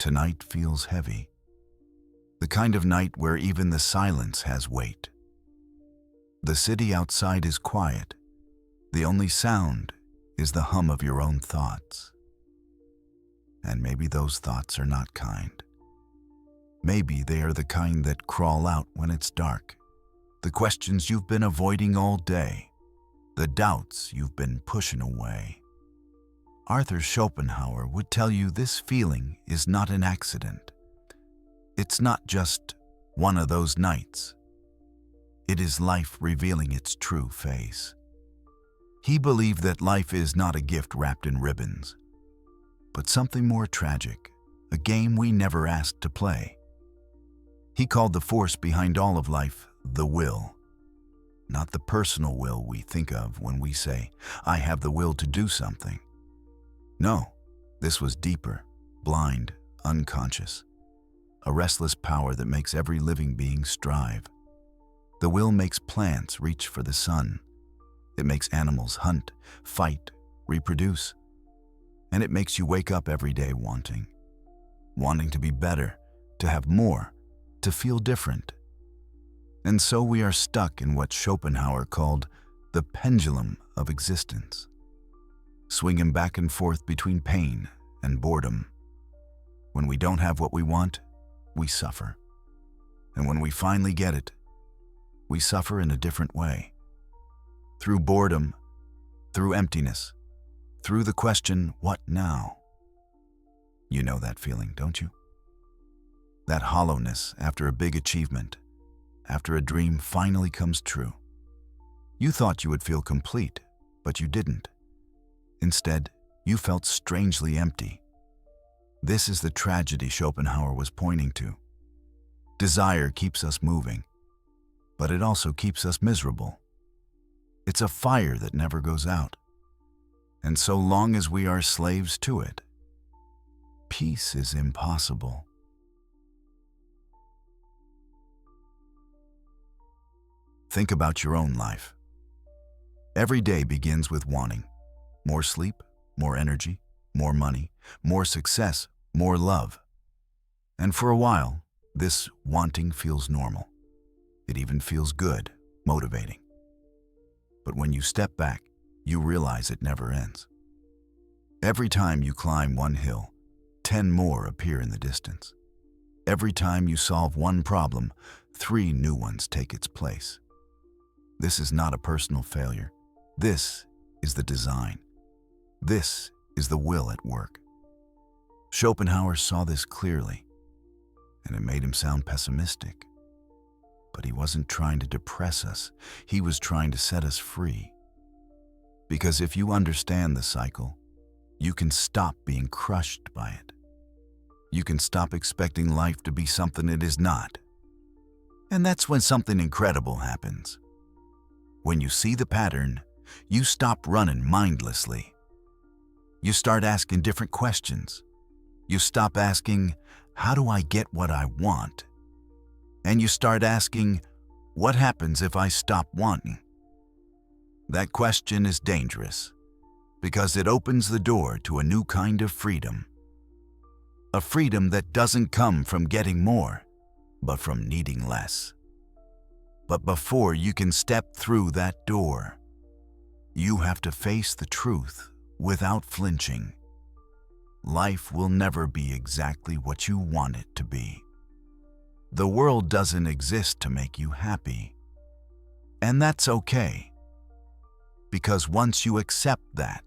Tonight feels heavy. The kind of night where even the silence has weight. The city outside is quiet. The only sound is the hum of your own thoughts. And maybe those thoughts are not kind. Maybe they are the kind that crawl out when it's dark. The questions you've been avoiding all day. The doubts you've been pushing away. Arthur Schopenhauer would tell you this feeling is not an accident. It's not just one of those nights. It is life revealing its true face. He believed that life is not a gift wrapped in ribbons, but something more tragic, a game we never asked to play. He called the force behind all of life the will. Not the personal will we think of when we say, I have the will to do something. No, this was deeper, blind, unconscious. A restless power that makes every living being strive. The will makes plants reach for the sun. It makes animals hunt, fight, reproduce. And it makes you wake up every day wanting to be better, to have more, to feel different. And so we are stuck in what Schopenhauer called the pendulum of existence, swinging back and forth between pain and boredom. When we don't have what we want, we suffer. And when we finally get it, we suffer in a different way. Through boredom, through emptiness, through the question, what now? You know that feeling, don't you? That hollowness after a big achievement, after a dream finally comes true. You thought you would feel complete, but you didn't. Instead, you felt strangely empty. This is the tragedy Schopenhauer was pointing to. Desire keeps us moving, but it also keeps us miserable. It's a fire that never goes out. And so long as we are slaves to it, peace is impossible. Think about your own life. Every day begins with wanting. More sleep, more energy, more money, more success, more love. And for a while, this wanting feels normal. It even feels good, motivating. But when you step back, you realize it never ends. Every time you climb one hill, 10 more appear in the distance. Every time you solve one problem, 3 new ones take its place. This is not a personal failure. This is the design. This is the will at work. Schopenhauer saw this clearly, and it made him sound pessimistic. But he wasn't trying to depress us. He was trying to set us free. Because if you understand the cycle, you can stop being crushed by it. You can stop expecting life to be something it is not. And that's when something incredible happens. When you see the pattern, you stop running mindlessly. You start asking different questions. You stop asking, how do I get what I want? And you start asking, what happens if I stop wanting? That question is dangerous because it opens the door to a new kind of freedom. A freedom that doesn't come from getting more, but from needing less. But before you can step through that door, you have to face the truth without flinching. Life will never be exactly what you want it to be. The world doesn't exist to make you happy. And that's okay. Because once you accept that,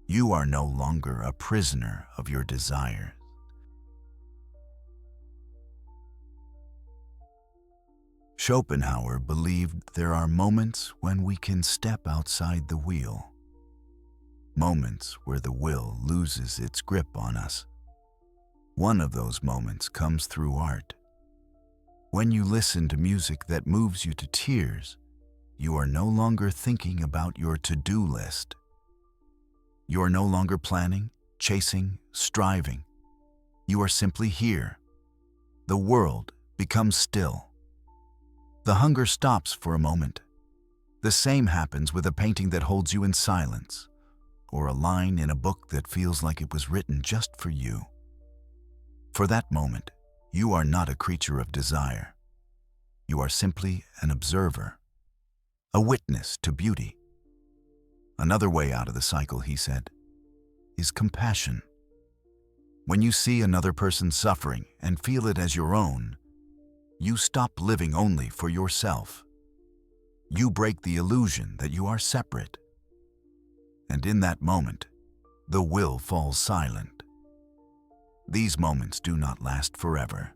you are no longer a prisoner of your desires. Schopenhauer believed there are moments when we can step outside the wheel. Moments where the will loses its grip on us. One of those moments comes through art. When you listen to music that moves you to tears, you are no longer thinking about your to-do list. You are no longer planning, chasing, striving. You are simply here. The world becomes still. The hunger stops for a moment. The same happens with a painting that holds you in silence, or a line in a book that feels like it was written just for you. For that moment, you are not a creature of desire. You are simply an observer, a witness to beauty. Another way out of the cycle, he said, is compassion. When you see another person suffering and feel it as your own, you stop living only for yourself. You break the illusion that you are separate. And in that moment, the will falls silent. These moments do not last forever,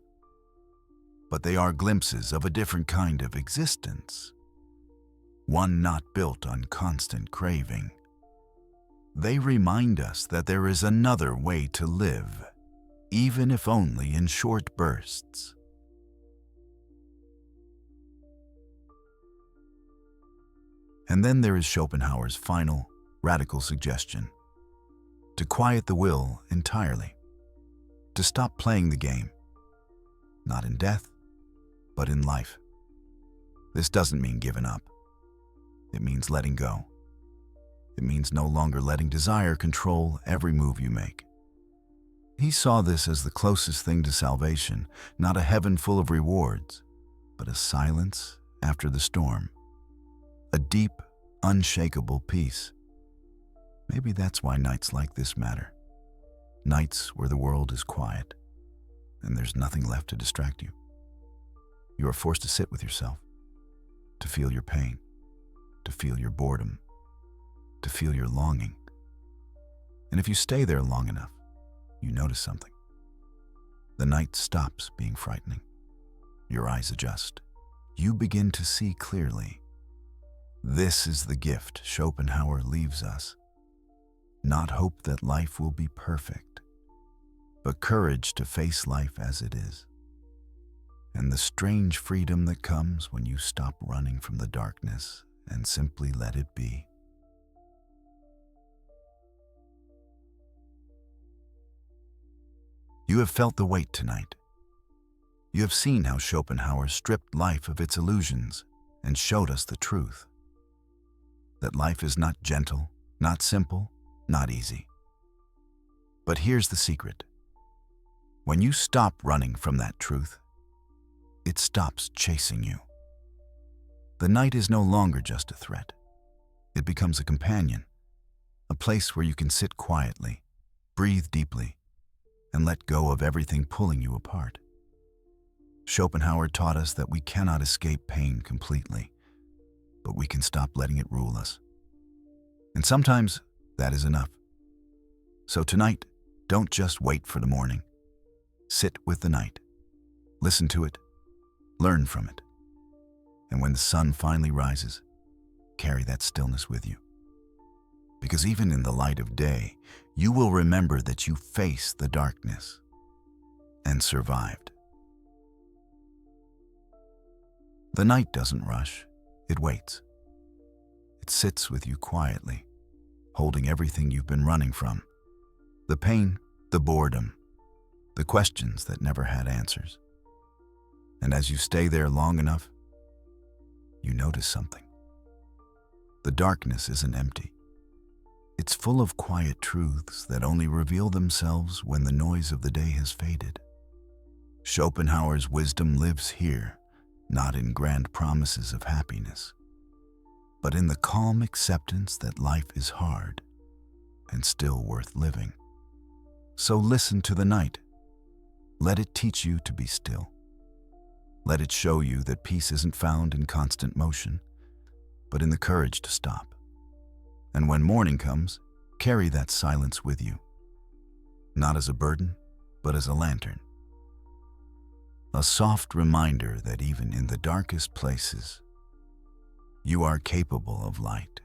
but they are glimpses of a different kind of existence, one not built on constant craving. They remind us that there is another way to live, even if only in short bursts. And then there is Schopenhauer's final, radical suggestion: to quiet the will entirely, to stop playing the game, not in death, but in life. This doesn't mean giving up. It means letting go. It means no longer letting desire control every move you make. He saw this as the closest thing to salvation, not a heaven full of rewards, but a silence after the storm, a deep, unshakable peace. Maybe that's why nights like this matter. Nights where the world is quiet and there's nothing left to distract you. You are forced to sit with yourself, to feel your pain, to feel your boredom, to feel your longing. And if you stay there long enough, you notice something. The night stops being frightening. Your eyes adjust. You begin to see clearly. This is the gift Schopenhauer leaves us. Not hope that life will be perfect, but courage to face life as it is. And the strange freedom that comes when you stop running from the darkness and simply let it be. You have felt the weight tonight. You have seen how Schopenhauer stripped life of its illusions and showed us the truth. That life is not gentle, not simple, not easy. But here's the secret. When you stop running from that truth, it stops chasing you. The night is no longer just a threat. It becomes a companion, a place where you can sit quietly, breathe deeply, and let go of everything pulling you apart. Schopenhauer taught us that we cannot escape pain completely, but we can stop letting it rule us. And sometimes that is enough. So tonight, don't just wait for the morning. Sit with the night. Listen to it. Learn from it. And when the sun finally rises, carry that stillness with you. Because even in the light of day, you will remember that you faced the darkness and survived. The night doesn't rush, it waits. It sits with you quietly, holding everything you've been running from. The pain, the boredom, the questions that never had answers. And as you stay there long enough, you notice something. The darkness isn't empty. It's full of quiet truths that only reveal themselves when the noise of the day has faded. Schopenhauer's wisdom lives here, not in grand promises of happiness, but in the calm acceptance that life is hard and still worth living. So listen to the night. Let it teach you to be still. Let it show you that peace isn't found in constant motion, but in the courage to stop. And when morning comes, carry that silence with you, not as a burden, but as a lantern. A soft reminder that even in the darkest places, you are capable of light.